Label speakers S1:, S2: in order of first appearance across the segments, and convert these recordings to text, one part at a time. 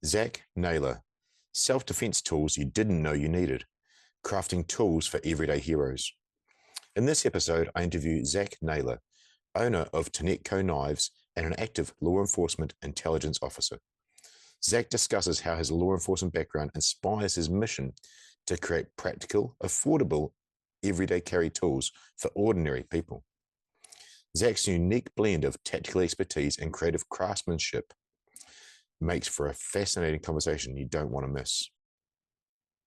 S1: Zach Naylor, self-defense tools you didn't know you needed, crafting tools for everyday heroes. In this episode, I interview Zach Naylor, owner of TenetCo Knives and an active law enforcement intelligence officer. Zach discusses how his law enforcement background inspires his mission to create practical, affordable, everyday carry tools for ordinary people. Zach's unique blend of tactical expertise and creative craftsmanship makes for a fascinating conversation you don't want to miss.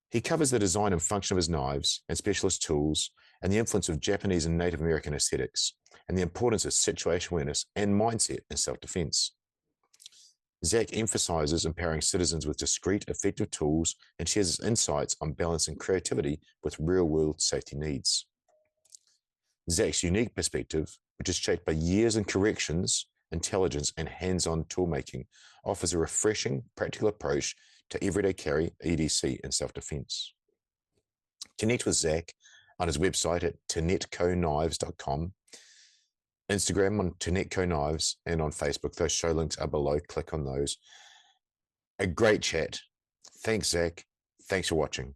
S1: He covers the design and function of his knives and specialist tools, and the influence of Japanese and Native American aesthetics, and the importance of situational awareness and mindset in self-defense. Zach emphasizes empowering citizens with discreet, effective tools and shares his insights on balancing creativity with real-world safety needs. Zach's unique perspective, which is shaped by years in corrections, intelligence, and hands-on toolmaking, offers a refreshing, practical approach to everyday carry, EDC, and self-defense. Connect with Zach on his website at tenetcoknives.com, Instagram on TenetCo Knives, and on Facebook. Those show links are below. Click on those. A great chat. Thanks, Zach. Thanks for watching.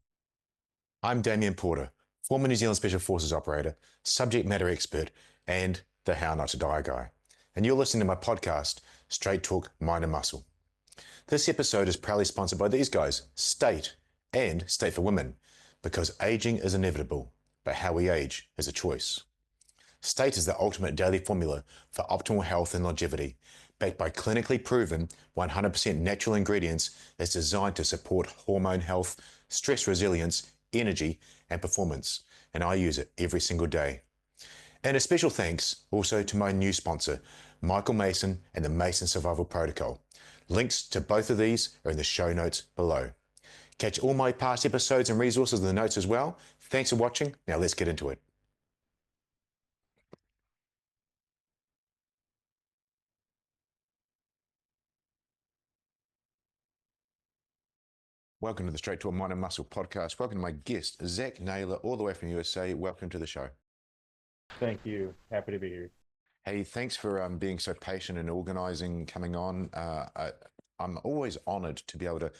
S1: I'm Damien Porter, former New Zealand Special Forces operator, subject matter expert, and the How Not to Die guy. And you're listening to my podcast, Straight Talk Mind and Muscle. This episode is proudly sponsored by these guys, State and State for Women, because aging is inevitable, but how we age is a choice. State is the ultimate daily formula for optimal health and longevity, backed by clinically proven 100% natural ingredients that's designed to support hormone health, stress resilience, energy, and performance. And I use it every single day. And a special thanks also to my new sponsor, Michael Mason and the Mason Survival Protocol. Links to both of these are in the show notes below. Catch all my past episodes and resources in the notes as well. Thanks for watching. Now let's get into it. Welcome to the Straight to a Mind and Muscle podcast. Welcome to my guest, Zach Naylor, all the way from USA. Welcome to the show.
S2: Thank you. Happy to be here.
S1: Hey, thanks for being so patient and organizing, coming on. I'm always honored to be able to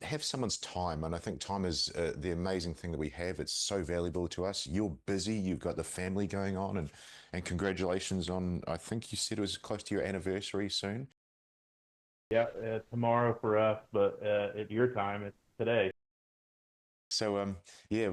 S1: have someone's time, and I think time is the amazing thing that we have. It's so valuable to us. You're busy, you've got the family going on, and congratulations on, I think you said it was close to your anniversary soon.
S2: Yeah, tomorrow for us, but at your time, it's today.
S1: So, yeah,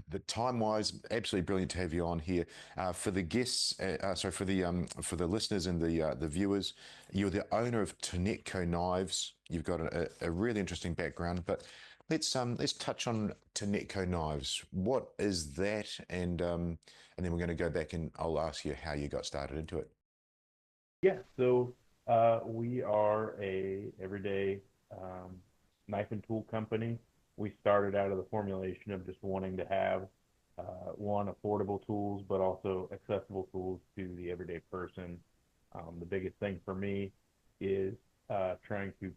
S1: the time-wise, absolutely brilliant to have you on here. For the guests, sorry, for the listeners and the viewers, you're the owner of TenetCo Knives. You've got a really interesting background, but let's touch on TenetCo Knives. What is that? And then we're going to go back and I'll ask you how you got started into it.
S2: Yeah, so we are a everyday knife and tool company. We started out of the formulation of just wanting to have one, affordable tools, but also accessible tools to the everyday person. The biggest thing for me is trying to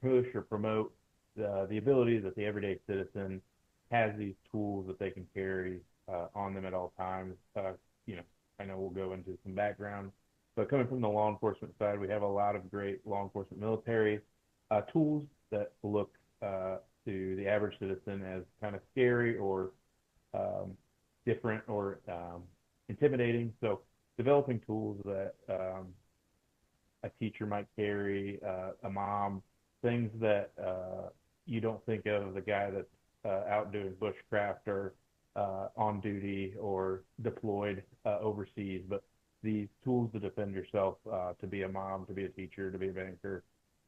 S2: push or promote the ability that the everyday citizen has these tools that they can carry on them at all times. You know, I know we'll go into some background, but coming from the law enforcement side, we have a lot of great law enforcement military tools that look to the average citizen as kind of scary or different or intimidating. So developing tools that a teacher might carry, a mom, things that you don't think of the guy that's out doing bushcraft or on duty or deployed overseas, but these tools to defend yourself, to be a mom, to be a teacher, to be a banker.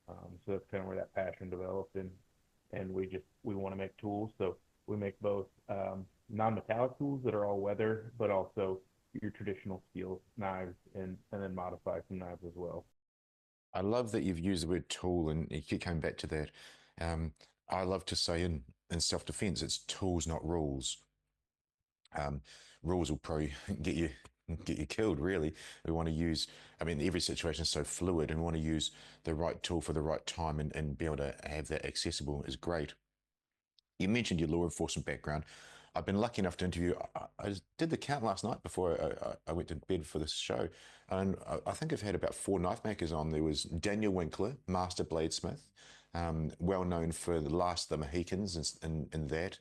S2: So that's kind of where that passion developed, and we want to make tools. So we make both non-metallic tools that are all weather, but also your traditional steel knives, and then modify some knives as well.
S1: I love that you've used the word tool, and you keep coming back to that. I love to say in self-defense, it's tools, not rules. Rules will probably get you killed, really. We want to use, I mean, every situation is so fluid, and we want to use the right tool for the right time, and be able to have that accessible is great. You mentioned your law enforcement background. I've been lucky enough to interview. I did the count last night before I went to bed for this show, and I think I've had about four knife makers on. There was Daniel Winkler, master bladesmith, well known for the Last of the Mohicans and that,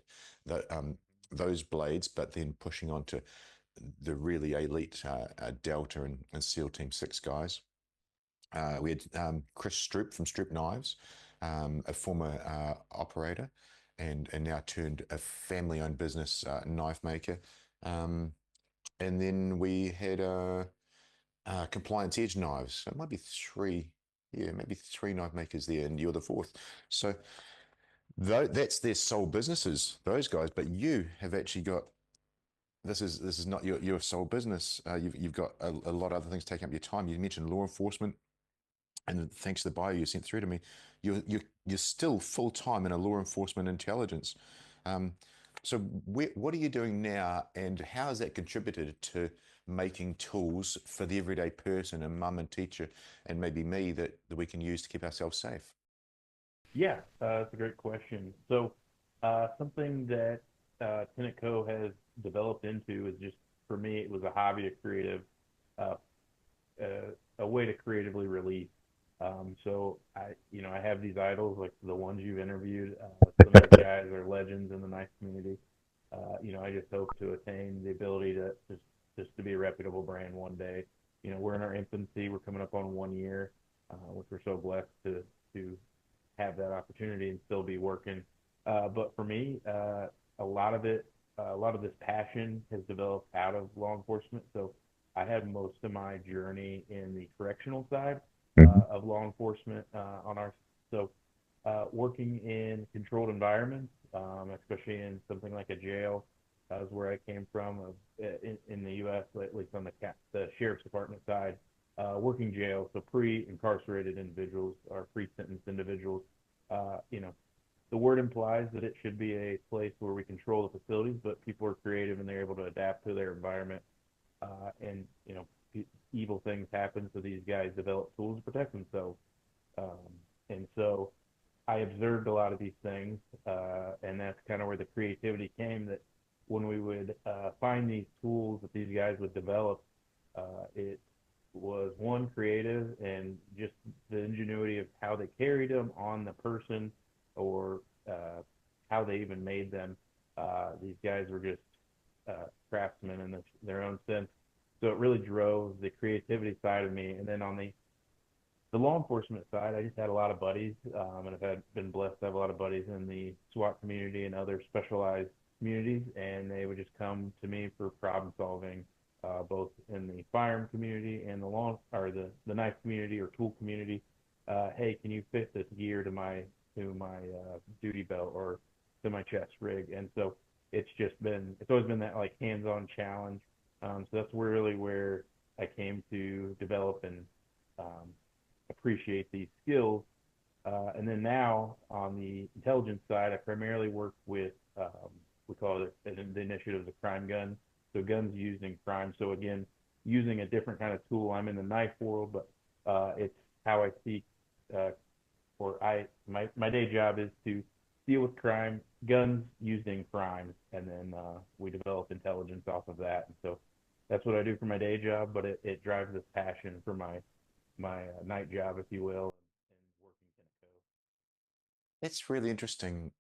S1: those blades, but then pushing on to the really elite Delta and SEAL Team 6 guys. We had Chris Stroop from Stroop Knives, a former operator and now turned a family-owned business knife maker. Um, and then we had Compliance Edge Knives. So it might be three, yeah, maybe three knife makers there, and you're the fourth. So that's their sole businesses, those guys. But you have actually got this is not your sole business. You've got a lot of other things taking up your time. You mentioned law enforcement, and thanks to the bio you sent through to me, you're still full time in a law enforcement intelligence. Um, so what are you doing now, and how has that contributed to making tools for the everyday person and mum and teacher, and maybe me that we can use to keep ourselves safe?
S2: Yeah, that's a great question. So, something that TenetCo has developed into is just for me, it was a hobby, a creative, uh, a way to creatively release. So I have these idols like the ones you've interviewed. Some of these guys are legends in the knife community. I just hope to attain the ability to just to be a reputable brand one day. We're in our infancy. We're coming up on 1 year, which we're so blessed to have that opportunity and still be working. But for me, a lot of this passion has developed out of law enforcement. So I had most of my journey in the correctional side
S1: Mhm.
S2: of law enforcement so working in controlled environments, especially in something like a jail, is where I came from in the U.S., at least on the sheriff's department side, working jail, so pre-incarcerated individuals or pre-sentenced individuals. Uh, you know, the word implies that it should be a place where we control the facilities, but people are creative and they're able to adapt to their environment. And evil things happen, so these guys develop tools to protect themselves. Um, and so I observed a lot of these things, and that's kind of where the creativity came. That when we would find these tools that these guys would develop, it was one creative and just the ingenuity of how they carried them on the person, or how they even made them. These guys were just craftsmen in their own sense. So it really drove the creativity side of me. And then on the law enforcement side, I just had a lot of buddies, and been blessed to have a lot of buddies in the SWAT community and other specialized communities, and they would just come to me for problem solving, both in the firearm community and the knife community or tool community. Hey, can you fit this gear to my duty belt or to my chest rig? And so it's always been that like hands-on challenge. So that's really where I came to develop and um, appreciate these skills. And then now on the intelligence side, I primarily work with we call it the initiative of the crime gun. So guns used in crime. So again, using a different kind of tool. I'm in the knife world, but it's how I seek or my day job is to deal with crime, guns used in crime, and then we develop intelligence off of that. And so that's what I do for my day job, but it drives this passion for my night job, if you will, and working TenetCo.
S1: That's really interesting.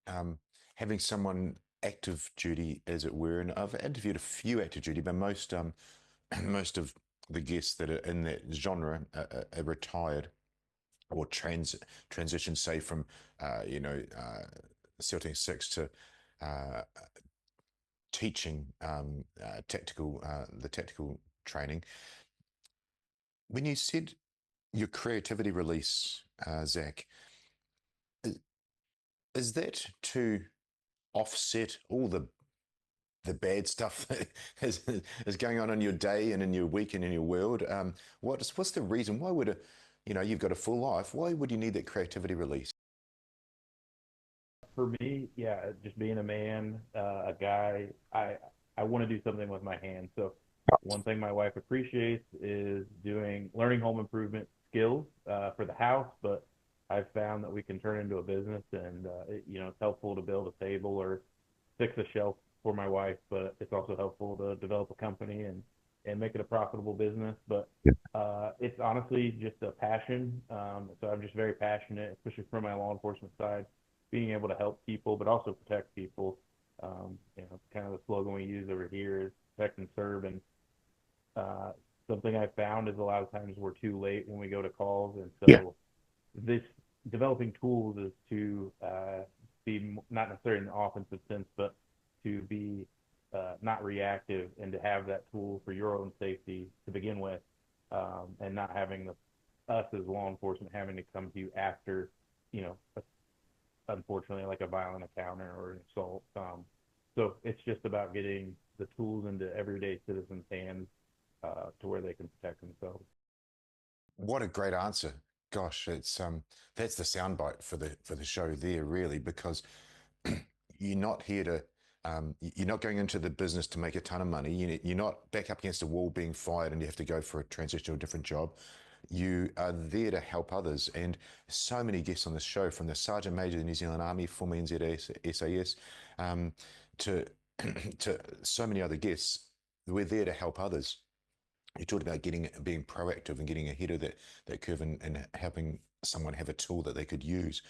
S1: Having someone active duty, as it were, and I've interviewed a few active duty, but most most of the guests that are in that genre are retired or transition, say from SEAL Team 6 to uh, teaching tactical the tactical training. When you said your creativity release, Zach, is, is that to offset all the bad stuff that is going on in your day and in your week and in your world? What's the reason? Why would you've got a full life? Why would you need that creativity release?
S2: For me, yeah, just being a man, a guy, I want to do something with my hands. So one thing my wife appreciates is learning home improvement skills for the house, but I've found that we can turn into a business, and it's helpful to build a table or fix a shelf for my wife, but it's also helpful to develop a company and make it a profitable business. But
S1: Yeah.
S2: it's honestly just a passion. So I'm just very passionate, especially from my law enforcement side, being able to help people, but also protect people. Kind of the slogan we use over here is protect and serve. And uh, something I found is a lot of times we're too late when we go to calls, and
S1: Yeah.
S2: so this developing tools is to be not necessarily in the offensive sense, but to be not reactive and to have that tool for your own safety to begin with, and not having us as law enforcement having to come to you after, you know, unfortunately like a violent encounter or an assault. So it's just about getting the tools into everyday citizens' hands to where they can protect themselves.
S1: What a great answer. Gosh, it's that's the soundbite for the show there, really, because you're not here to you're not going into the business to make a ton of money. You're not back up against a wall being fired and you have to go for a transition to a different job. You are there to help others. And so many guests on this show, from the Sergeant Major of the New Zealand Army, former NZ SAS, to to so many other guests, we're there to help others. You talked about being proactive and getting ahead of that curve, and helping someone have a tool that they could use.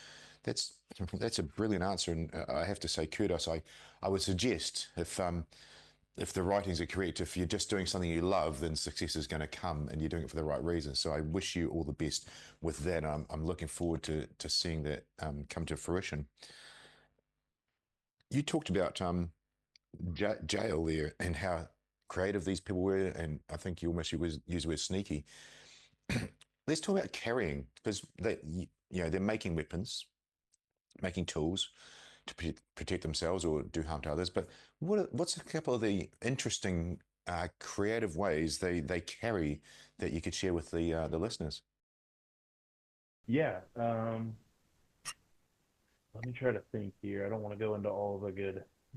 S1: That's that's a brilliant answer, and I have to say kudos. I would suggest, if the writings are correct, if you're just doing something you love, then success is going to come, and you're doing it for the right reasons. So I wish you all the best with that. I'm looking forward to seeing that come to fruition. You talked about jail there and how creative these people were, and I think you almost use the word sneaky. Let's talk about carrying, because they're making weapons, making tools to protect themselves or do harm to others. But what's a couple of the interesting, creative ways they carry that you could share with the listeners?
S2: Yeah. Let me try to think here. I don't want to go into all the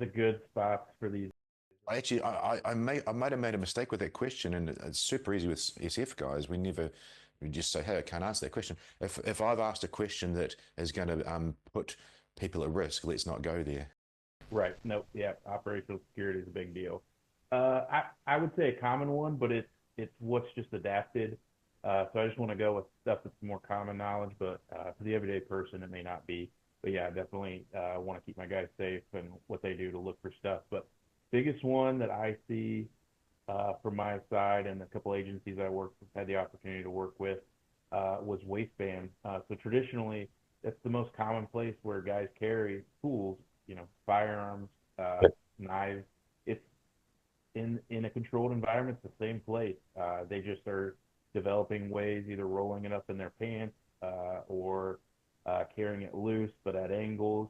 S2: good spots for these.
S1: I might have made a mistake with that question, and it's super easy with SF guys. We just say, hey, I can't answer that question. If I've asked a question that is going to put people at risk, let's not go there.
S2: Right. Nope. Yeah. Operational security is a big deal. I would say a common one, but it's what's just adapted. So I just want to go with stuff that's more common knowledge, but for the everyday person, it may not be. But yeah, I definitely want to keep my guys safe and what they do to look for stuff. But biggest one that I see from my side and a couple agencies I had the opportunity to work with was waistband. So traditionally, that's the most common place where guys carry tools, firearms, knives. It's in a controlled environment, it's the same place. They just are developing ways, either rolling it up in their pants or carrying it loose, but at angles,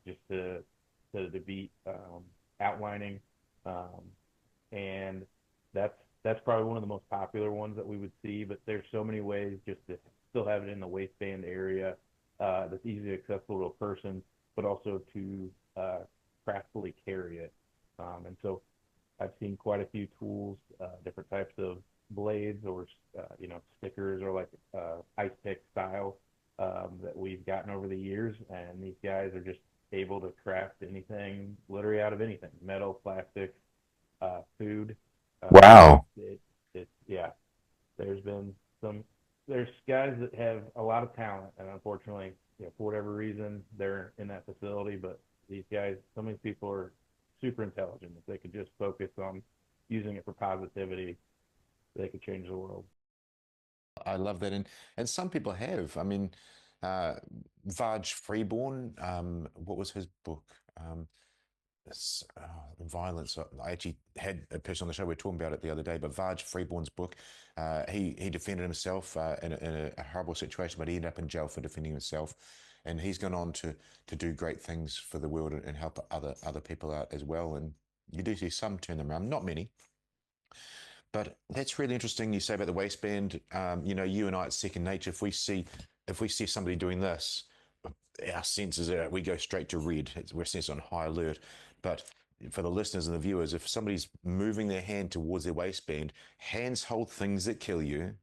S2: just to beat outlining. Um, and that's probably one of the most popular ones that we would see. But there's so many ways just to still have it in the waistband area that's easily accessible to a person, but also to craftfully carry it. And so I've seen quite a few tools, different types of blades or stickers or like ice pick style that we've gotten over the years, and these guys are just able to craft anything, literally out of anything, metal, plastic, food.
S1: Wow.
S2: Yeah. There's been some. There's guys that have a lot of talent, and unfortunately, for whatever reason, they're in that facility. But these guys, some of these people are super intelligent. If they could just focus on using it for positivity, they could change the world.
S1: I love that, and some people have. I mean, uh, Vaj Freeborn. What was his book? Violence. I actually had a person on the show. We were talking about it the other day. But Vaj Freeborn's book, he defended himself in a horrible situation, but he ended up in jail for defending himself. And he's gone on to do great things for the world and help other people out as well. And you do see some turn them around, not many. But that's really interesting. You say about the waistband. You and I, it's second nature. If we see somebody doing this, our senses are we go straight to red. We're sense on high alert. But for the listeners and the viewers, if somebody's moving their hand towards their waistband, hands hold things that kill you.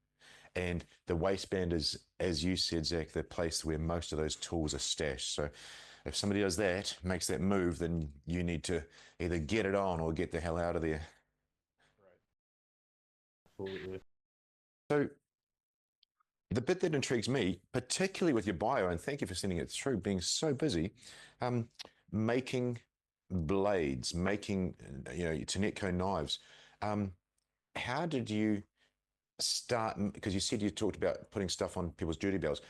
S1: And the waistband is, as you said, Zach, the place where most of those tools are stashed. So If somebody does that, makes that move, then you need to either get it on or get the hell out of there.
S2: Right. Absolutely.
S1: So the bit that intrigues me, particularly with your bio, and thank you for sending it through, being so busy, um, making blades, making TenetCo knives. Um, how did you start? Because you said you talked about putting stuff on people's duty belts.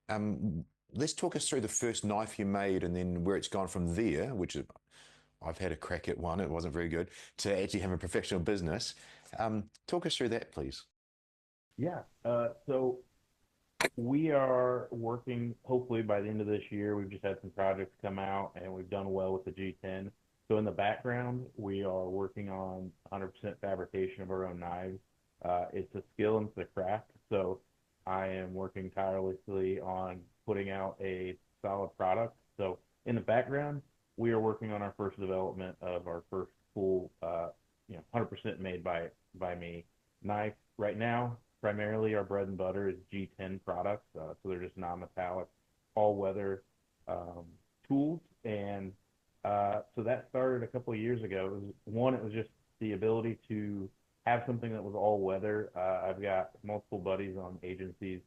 S1: Um, let's talk us through the first knife you made, and then where it's gone from there. Which is, I've had a crack at one; it wasn't very good. To actually have a professional business. Talk us through that, please.
S2: Yeah. So we are working, hopefully by the end of this year. We've just had some projects come out and we've done well with the G10. So in the background, we are working on 100% fabrication of our own knives. It's a skill and it's a craft. So I am working tirelessly on putting out a solid product. So in the background, we are working on our first development of our first full, 100% made by me knife right now. Primarily, our bread and butter is G10 products, so they're just non-metallic, all-weather um, tools. And so that started a couple of years ago. It was just the ability to have something that was all-weather. I've got multiple buddies on agencies.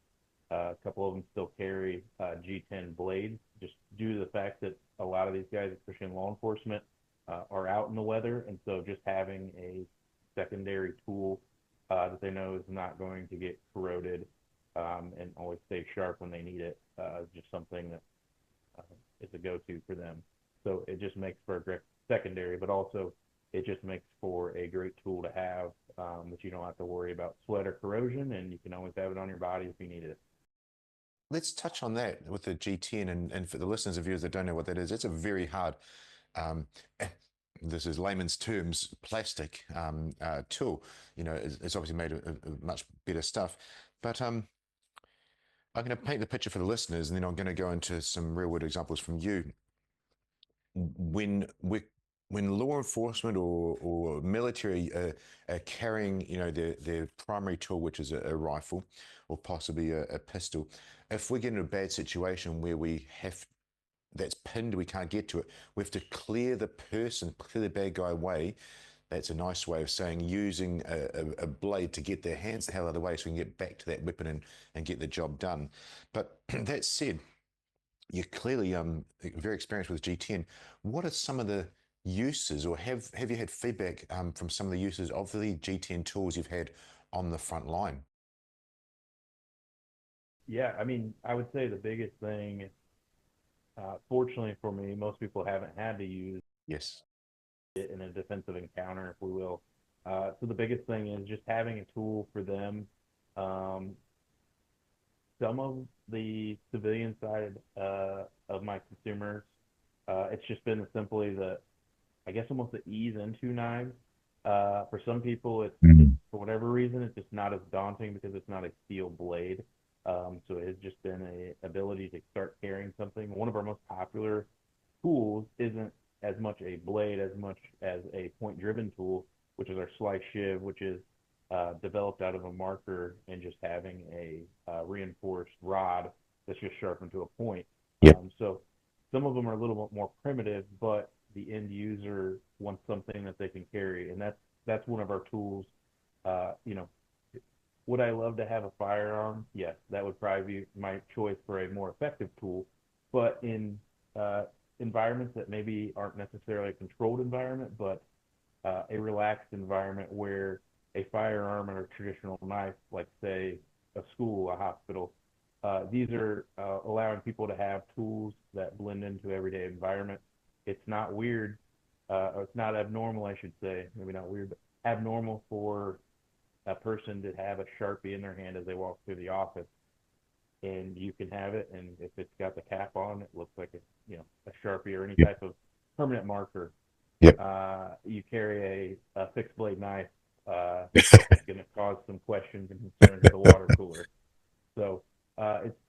S2: A couple of them still carry G10 blades, just due to the fact that a lot of these guys, especially in law enforcement, are out in the weather, and so just having a secondary tool that they know is not going to get corroded and always stay sharp when they need it is just something that uh, is a go-to for them. So it just makes for a great secondary, but also it just makes for a great tool to have that you don't have to worry about sweat or corrosion, and you can always have it on your body if you need it.
S1: Let's touch on that with the G10, and for the listeners and viewers that don't know what that is, it's a very hard, um, this is layman's terms, plastic tool. It's obviously made of much better stuff. But I'm going to paint the picture for the listeners, and then I'm going to go into some real world examples from you. When we when law enforcement or military are carrying, their primary tool, which is a rifle or possibly a pistol, if we get in a bad situation where we have that's pinned, we can't get to it, we have to clear the person, clear the bad guy away. That's a nice way of saying using a blade to get their hands the hell out of the way so we can get back to that weapon and get the job done. But that said, you're clearly very experienced with G10. What are some of the uses, or have you had feedback from some of the uses of the G10 tools you've had on the front line?
S2: Yeah, I mean, I would say the biggest thing, fortunately for me, most people haven't had to use
S1: Yes.
S2: it in a defensive encounter, if we will. So the biggest thing is just having a tool for them. Um, some of the civilian side of my consumers, it's just been simply the, I guess, almost the ease into knives. For some people, it's for whatever reason, it's just not as daunting because it's not a steel blade. So it has just been a ability to start carrying something. One of our most popular tools isn't as much a blade as much as a point-driven tool, which is our slice shiv, which is developed out of a marker and just having a reinforced rod that's just sharpened to a point.
S1: Yep.
S2: So some of them are a little bit more primitive, but the end user wants something that they can carry, and that's one of our tools. Uh, you know, would I love to have a firearm? Yes, that would probably be my choice for a more effective tool. But in uh, environments that maybe aren't necessarily a controlled environment, but a relaxed environment where a firearm or a traditional knife, like say a school, a hospital, these are allowing people to have tools that blend into everyday environment. It's not weird, or it's not abnormal, I should say, maybe not weird, but abnormal for a person to have a Sharpie in their hand as they walk through the office, and you can have it, and if it's got the cap on, it looks like a Sharpie or any
S1: Yep.
S2: type of permanent marker.
S1: Yep.
S2: You carry a fixed blade knife, it's going to cause some questions and concerns at the water cooler. So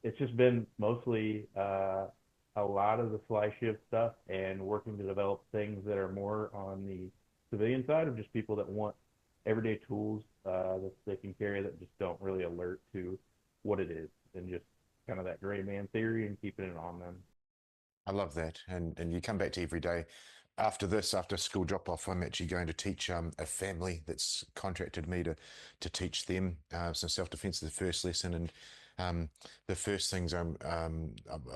S2: it's just been mostly a lot of the sly shift stuff and working to develop things that are more on the civilian side of just people that want everyday tools that they can carry that just don't really alert to what it is, and just kind of that gray man theory and keeping it on them.
S1: I love that. And you come back to every day. After this, after school drop off, I'm actually going to teach a family that's contracted me to teach them some self defense. The first lesson, and the first things I'm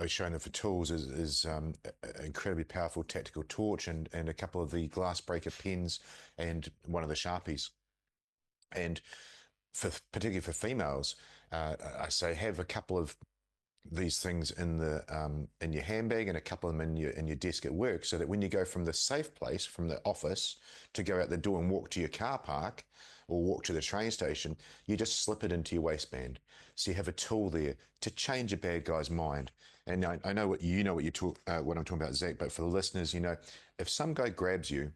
S1: showing them for tools is an incredibly powerful tactical torch and a couple of the glass breaker pens and one of the Sharpies. And for particularly for females, I say have a couple of these things in your handbag and a couple of them in your desk at work, so that when you go from the safe place, from the office, to go out the door and walk to your car park or walk to the train station, you just slip it into your waistband. So you have a tool there to change a bad guy's mind. And I know what you know what you talk what I'm talking about, Zach. But for the listeners, if some guy grabs you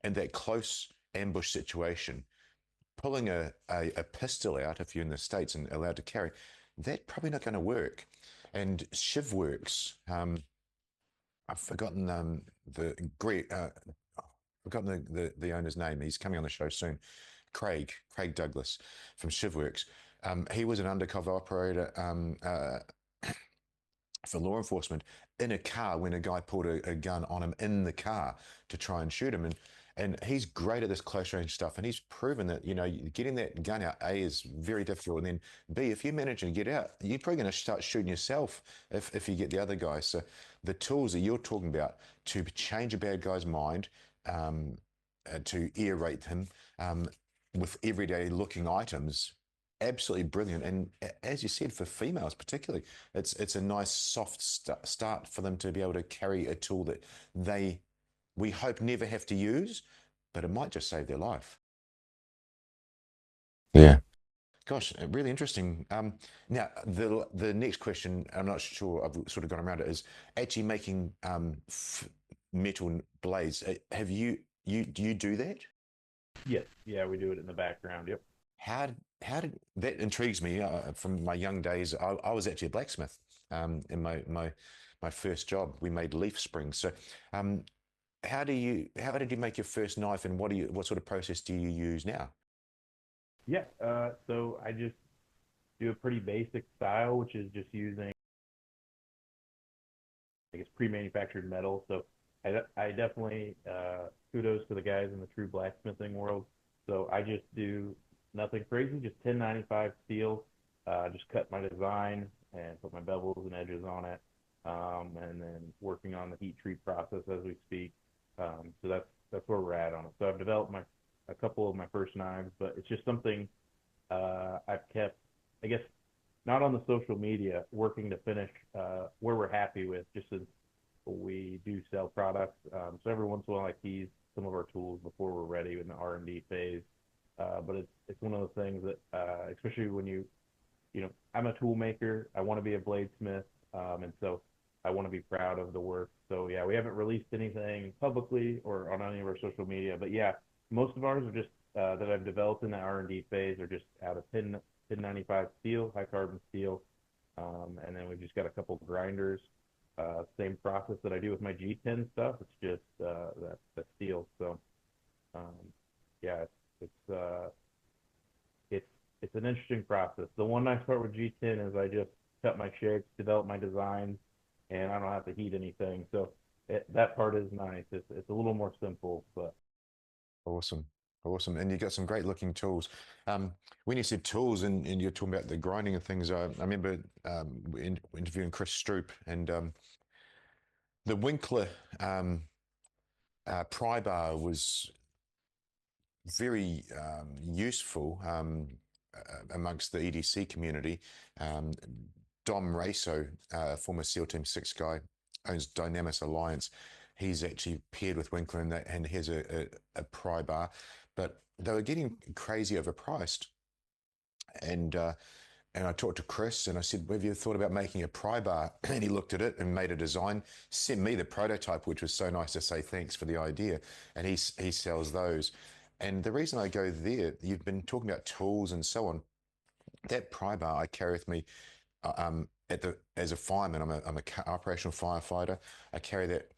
S1: in that close ambush situation, pulling a pistol out, if you're in the States and allowed to carry, that's probably not going to work. And Shiv works. I've forgotten the great. Forgotten the owner's name. He's coming on the show soon. Craig Douglas from Shivworks. He was an undercover operator for law enforcement in a car when a guy pulled a gun on him in the car to try and shoot him. And he's great at this close range stuff. And he's proven that, getting that gun out, A, is very difficult. And then B, if you manage to get out, you're probably going to start shooting yourself if you get the other guy. So the tools that you're talking about to change a bad guy's mind, to aerate him with everyday looking items, absolutely brilliant. And as you said, for females particularly, it's a nice soft start for them to be able to carry a tool that we hope never have to use, but it might just save their life. Yeah. Gosh, really interesting. Now, the next question, I'm not sure I've sort of gone around it, is actually making metal blades. Do you do that?
S2: Yes, yeah, we do it in the background. Yep.
S1: How how did that intrigues me from my young days? I was actually a blacksmith in my first job. We made leaf springs. So, um, how did you make your first knife, and what sort of process do you use now?
S2: Yeah. So I just do a pretty basic style, which is just using, I guess, pre-manufactured metal. So I definitely kudos to the guys in the true blacksmithing world. So I just do nothing crazy, just 1095 steel. Just cut my design and put my bevels and edges on it, and then working on the heat treat process as we speak. So that's where we're at on it. So I've developed my a couple of my first knives, but it's just something I've kept, I guess, not on the social media, working to finish where we're happy with, just since we do sell products. So every once in a while, I tease some of our tools before we're ready in the R&D phase. But it's one of those things that, especially when I'm a tool maker. I want to be a bladesmith, and so I want to be proud of the work. So yeah, we haven't released anything publicly or on any of our social media, but yeah, most of ours are just that I've developed in the R&D phase are just out of 1095 steel, high carbon steel, and then we've just got a couple grinders. Same process that I do with my G10 stuff. It's just that steel. So um, yeah, it's it's it's an interesting process. The one nice part with G10 is I just cut my shapes, develop my designs, and I don't have to heat anything. So that part is nice. It's a little more simple, but
S1: Awesome. Awesome. And you got some great looking tools. When you said tools and you're talking about the grinding and things, I remember interviewing Chris Stroop, and the Winkler pry bar was very useful amongst the EDC community. Um, Dom Raso, former SEAL Team 6 guy, owns Dynamis Alliance. He's actually paired with Winkler and has a pry bar, but they were getting crazy overpriced. And and I talked to Chris and I said, have you thought about making a pry bar? And he looked at it and made a design, sent me the prototype, which was so nice to say thanks for the idea. And he sells those. And the reason I go there, you've been talking about tools and so on. That pry bar I carry with me as a fireman. I'm a operational firefighter. I carry that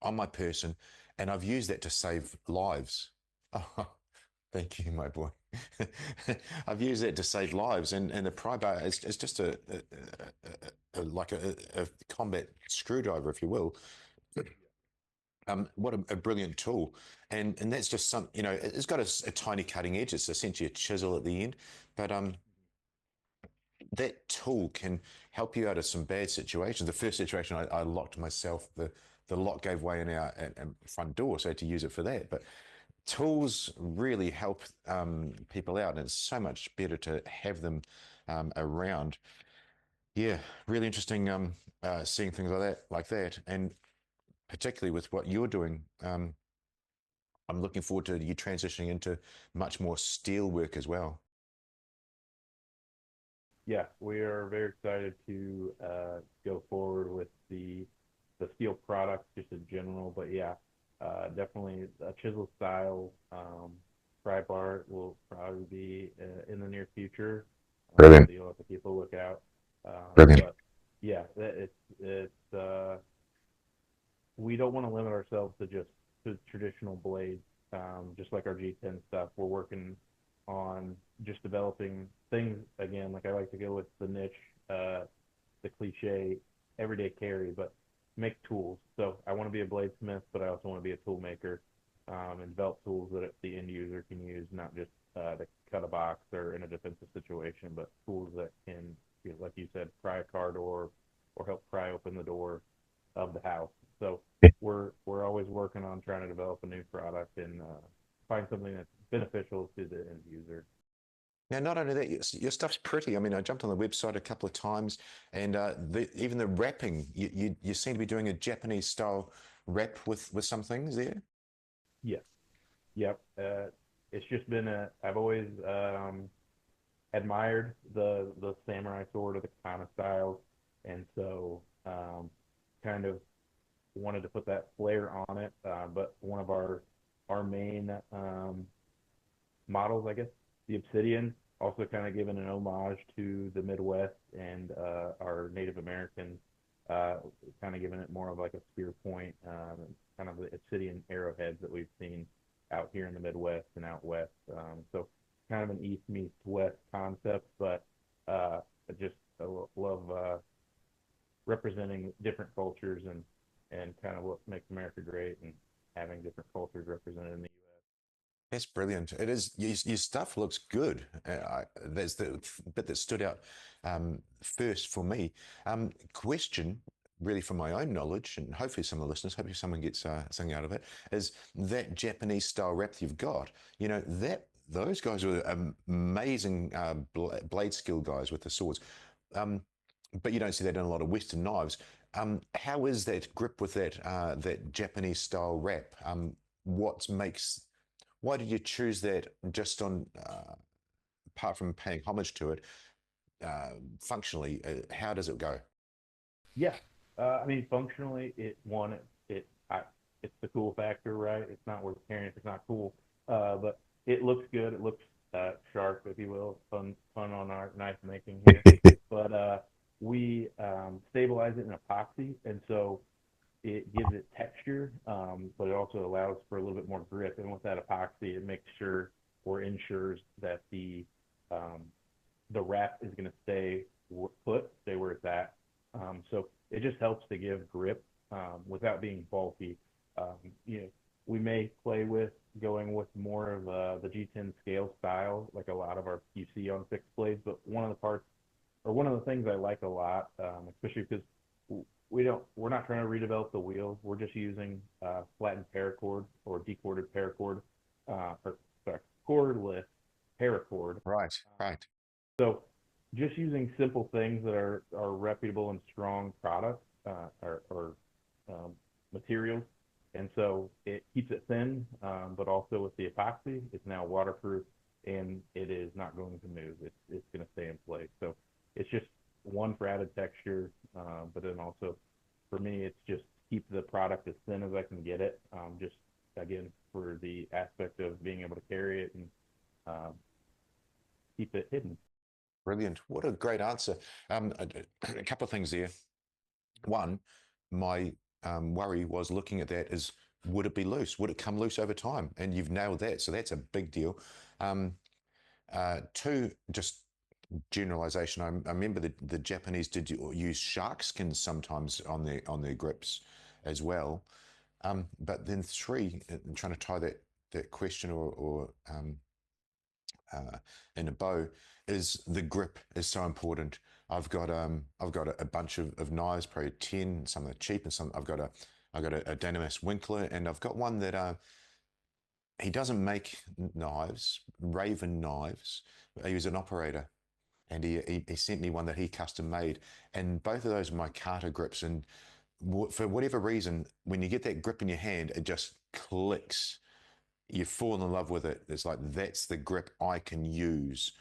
S1: on my person, and I've used that to save lives. Oh, thank you, my boy. I've used that to save lives, and the pry bar is just like a combat screwdriver, if you will. What a brilliant tool, and that's just some, it's got a tiny cutting edge. It's essentially a chisel at the end, but that tool can help you out of some bad situations. The first situation, I locked myself. The lock gave way in our front door, so I had to use it for that. But tools really help people out, and it's so much better to have them around. Yeah, really interesting seeing things like that, and particularly with what you're doing. I'm looking forward to you transitioning into much more steel work as well.
S2: Yeah, we are very excited to go forward with the steel products just in general. But yeah, definitely a chisel style pry bar will probably be in the near future.
S1: Brilliant,
S2: So you'll have to keep a lookout.
S1: brilliant.
S2: But yeah, it's we don't want to limit ourselves to just to traditional blades. Just like our G10 stuff, we're working on just developing things again. Like I like to go with the niche, the cliche, everyday carry, but make tools. So I want to be a bladesmith, but I also want to be a tool maker, and develop tools that the end user can use, not just to cut a box or in a defensive situation, but tools that can, like you said, pry a car door or help pry open the door of the house. So we're always working on trying to develop a new product and find something that's beneficial to the end user.
S1: Now, not only that, your stuff's pretty. I mean, I jumped on the website a couple of times, and even the wrapping, you seem to be doing a Japanese style wrap with some things there.
S2: Yes. Yep. It's just been I've always admired the samurai sword or the katana styles, and so kind of wanted to put that flair on it. But one of our main models, I guess, the obsidian, also kind of given an homage to the Midwest and our Native Americans, uh, kind of giving it more of like a spear point, kind of the obsidian arrowheads that we've seen out here in the Midwest and out west. So kind of an east meets west concept, but I just love representing different cultures and kind of what makes America great and having different cultures represented in the U.S.
S1: That's brilliant. It is. Your stuff looks good. That's the bit that stood out first for me. Question, really, from my own knowledge, and hopefully some of the listeners, hopefully someone gets something out of it, is that Japanese style wrap you've got. That those guys were amazing blade skill guys with the swords. Um, but you don't see that in a lot of Western knives. How is that grip with that Japanese style wrap? What makes Why did you choose that just on, apart from paying homage to it, functionally, how does it go?
S2: Yeah, I mean, functionally, it it's the cool factor, right? It's not worth carrying if it's not cool. But it looks good. It looks sharp, if you will. Fun on our knife making here. But we stabilize it in epoxy, and so it gives it texture, but it also allows for a little bit more grip. And with that epoxy, it makes sure or ensures that um, the wrap is going to stay where it's at. So it just helps to give grip without being bulky. Um, you know, we may play with going with more of the G10 scale style, like a lot of our you see on fixed blades. But one of the parts, or one of the things I like a lot, especially because we're not trying to redevelop the wheel. We're just using flattened paracord or decorded paracord, or sorry, cordless paracord.
S1: Right, right.
S2: So just using simple things that are reputable and strong products, or um, materials. And so it keeps it thin, but also with the epoxy, it's now waterproof and it is not going to move. It's going to stay in place. So it's just one for added texture, but then also for me, it's just keep the product as thin as I can get it. Just again for the aspect of being able to carry it and um, keep it hidden.
S1: Brilliant. What a great answer. A couple of things there. One, my worry was looking at that is, would it be loose? Would it come loose over time? And you've nailed that. So that's a big deal. Um, Two, just generalization. I remember the Japanese did use shark skins sometimes on their grips as well. But then three, trying to tie that question or in a bow, is the grip is so important. I've got a bunch of knives, probably 10. Some are cheap, and some I've got a Dynamis Winkler, and I've got one that he doesn't make knives, Raven knives. He was an operator, and he sent me one that he custom made, and both of those are my Carter grips. And for whatever reason, when you get that grip in your hand, it just clicks. You fall in love with it. It's like that's the grip I can use,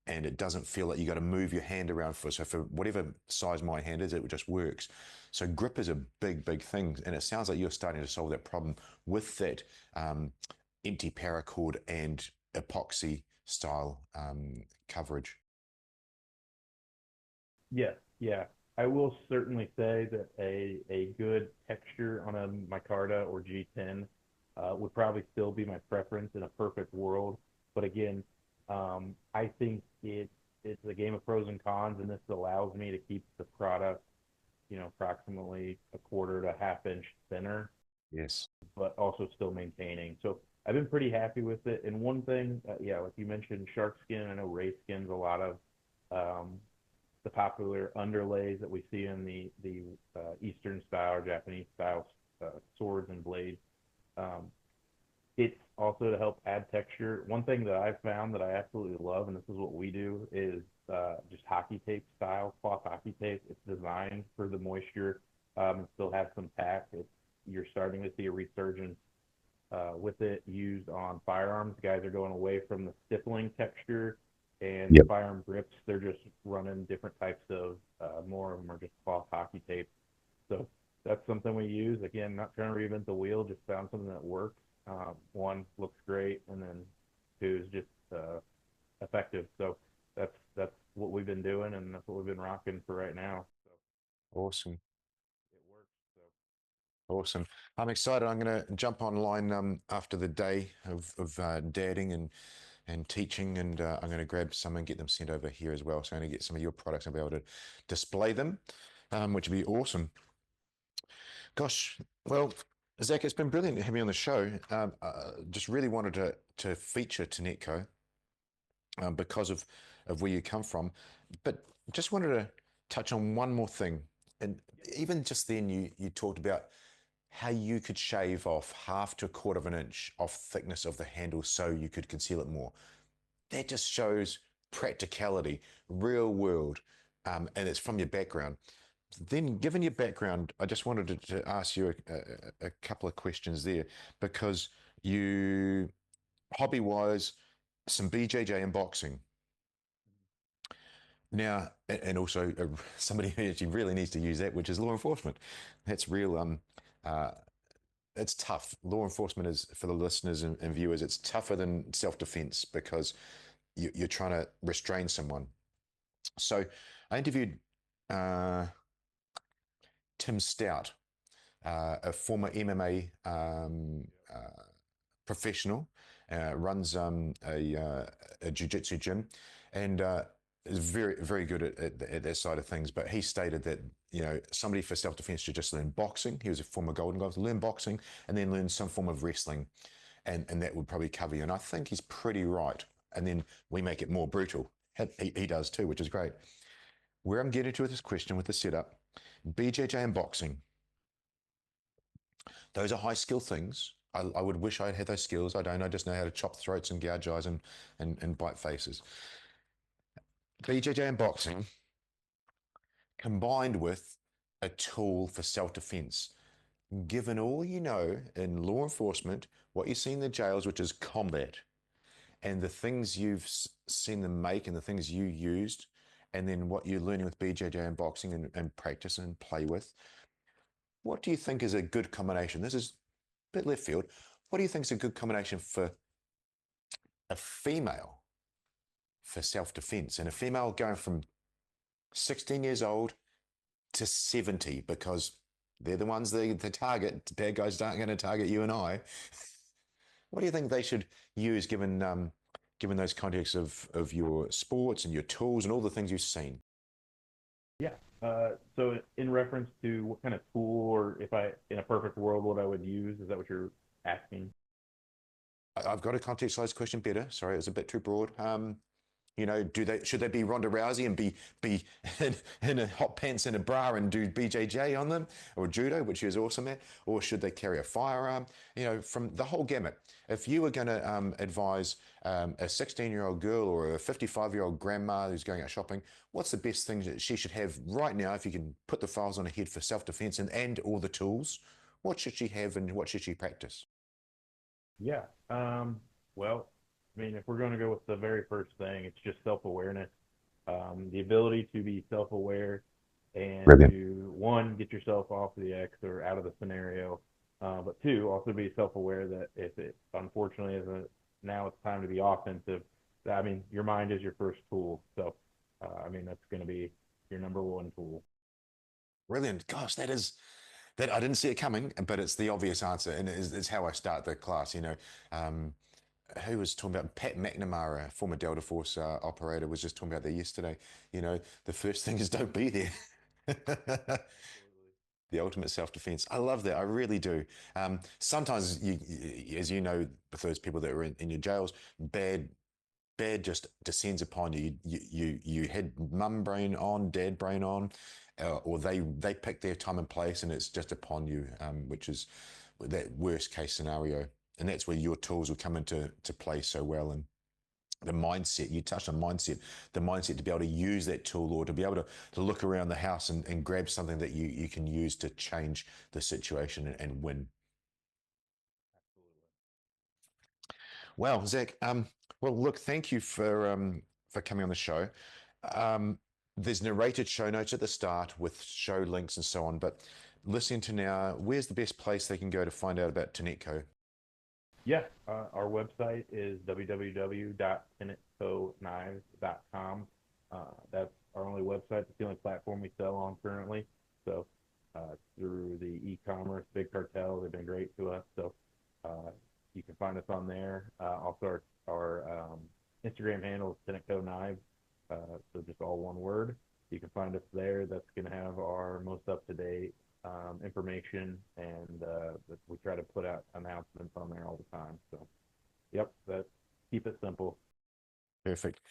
S1: and it doesn't feel like you got to move your hand around for. So for whatever size my hand is, it just works. So grip is a big thing, and it sounds like you're starting to solve that problem with that empty paracord and epoxy style coverage.
S2: Yes, yeah. I will certainly say that a good texture on a micarta or G10 would probably still be my preference in a perfect world. But again, I think it's a game of pros and cons, and this allows me to keep the product, approximately a quarter to half inch thinner,
S1: Yes.
S2: but also still maintaining. So I've been pretty happy with it. And one thing, yeah, like you mentioned, shark skin. I know ray skin's a lot of um, the popular underlays that we see in the Eastern style or Japanese style swords and blades. Um, it's also to help add texture. One thing that I've found that I absolutely love, and this is what we do, is just hockey tape style cloth hockey tape. It's designed for the moisture and still has some tack. You're starting to see a resurgence with it used on firearms. Guys are going away from the stippling texture and the
S1: Yep.
S2: firearm grips. They're just running different types of more of them are just cloth hockey tape. So that's something we use. Again, not trying to reinvent the wheel, just found something that works. One looks great, and then two is just effective. So that's what we've been doing, and that's what we've been rocking for right now. So
S1: Awesome.
S2: it works. So
S1: Awesome. I'm excited. I'm going to jump online after the day of dadding and teaching, and I'm going to grab some and get them sent over here as well. So I'm going to get some of your products and be able to display them, which would be awesome. Gosh, well, Zach, it's been brilliant having you on the show. Just really wanted to feature TenetCo because of where you come from, but just wanted to touch on one more thing. And even just then, you talked about how you could shave off half to a quarter of an inch off thickness of the handle so you could conceal it more. That just shows practicality, real world, and it's from your background. Then, given your background, I just wanted to ask you a couple of questions there because you, hobby wise, some BJJ and boxing. Now, and also somebody who actually really needs to use that, which is law enforcement. That's real. Uh, it's tough. Law enforcement is, for the listeners and viewers, it's tougher than self-defense because you're trying to restrain someone. So I interviewed uh, Tim Stout, a former MMA professional, runs a jiu-jitsu gym, and is very good at that side of things. But he stated that somebody for self-defense should just learn boxing. He was a former Golden Glove, learn boxing, and then learn some form of wrestling, and that would probably cover you. And I think he's pretty right. And then we make it more brutal. He does too, which is great. Where I'm getting to with this question with the setup, BJJ and boxing, those are high skill things. I would wish I had those skills. I don't. I just know how to chop throats and gouge eyes and bite faces. BJJ and boxing combined with a tool for self defense. Given all you know in law enforcement, what you see in the jails, which is combat, and the things you've seen them make and the things you used, and then what you're learning with BJJ and boxing and practice and play with, what do you think is a good combination? This is a bit left field. What do you think is a good combination for a female for self-defense and a female going from 16 years old to 70 because they're the ones the target. Bad guys aren't going to target you and I. What do you think they should use given given those contexts of your sports and your tools and all the things you've seen?
S2: Yeah. So in reference to what kind of tool, or if I, in a perfect world, what I would use, is that what you're asking?
S1: I've got a contextualized question better. Sorry, it was a bit too broad. Should they be Ronda Rousey and be in a hot pants and a bra and do BJJ on them, or judo, which is awesome at, or should they carry a firearm? From the whole gamut. If you were going to advise a 16-year-old girl or a 55-year-old grandma who's going out shopping, what's the best thing that she should have right now if you can put the files on her head for self-defense and all the tools? What should she have and what should she practice?
S2: Yeah. Well, I mean, if we're going to go with the very first thing, it's just self-awareness. The ability to be self-aware and
S1: Brilliant.
S2: to, one, get yourself off the X or out of the scenario, but two, also be self-aware that if it unfortunately isn't, now it's time to be offensive. I mean, your mind is your first tool. So, I mean, that's going to be your number one tool.
S1: Brilliant. Gosh, that I didn't see it coming, but it's the obvious answer, and it's how I start the class. Um, who was talking about Pat McNamara, former Delta Force operator, was just talking about that yesterday. The first thing is don't be there.
S2: Absolutely.
S1: The ultimate self-defense. I love that. I really do. Sometimes as you know, with those people that are in your jails, bad just descends upon you. You had mum brain on, dad brain on, or they pick their time and place, and it's just upon you, which is that worst case scenario. And that's where your tools will come into play so well. And the mindset, you touched on mindset, the mindset to be able to use that tool or to be able to look around the house and grab something that you can use to change the situation and win.
S2: Absolutely.
S1: Well, Zach, well, look, thank you for coming on the show. Um, there's narrated show notes at the start with show links and so on, but listening to now, where's the best place they can go to find out about TenetCo?
S2: Yeah, our website is www.tenetcoknives.com. That's our only website. It's the only platform we sell on currently. So through the e-commerce, Big Cartel, they've been great to us. So you can find us on there. Also, our Instagram handle is TenetCo Knives. So just all one word. You can find us there. That's going to have our most up-to-date information, and we try to put out announcements on there all the time. So, yep, that keep it simple.
S1: Perfect.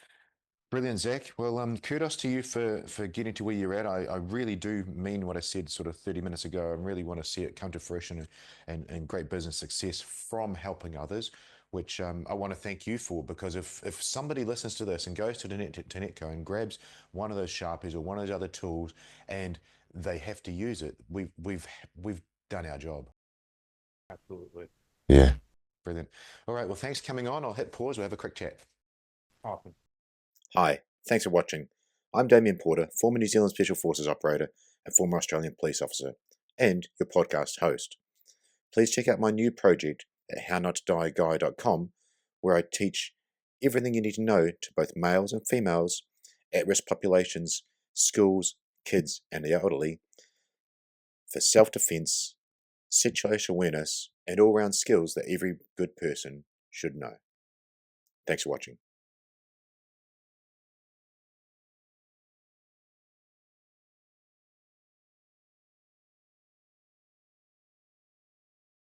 S1: Brilliant, Zach. Well, kudos to you for getting to where you're at. I really do mean what I said sort of 30 minutes ago. I really want to see it come to fruition and great business success from helping others, which I want to thank you for, because if somebody listens to this and goes to TenetCo and grabs one of those Sharpies or one of those other tools and they have to use it, we've done our job.
S2: Absolutely.
S1: Yeah. Brilliant. All right. Well, thanks for coming on. I'll hit pause. We'll have a quick chat.
S2: Awesome.
S1: Hi, thanks for watching. I'm Damien Porter, former New Zealand Special Forces operator and former Australian police officer, and your podcast host. Please check out my new project at hownottodieguy.com, where I teach everything you need to know to both males and females, at-risk populations, schools, kids, and the elderly for self-defense, situational awareness, and all-round skills that every good person should know. Thanks for watching.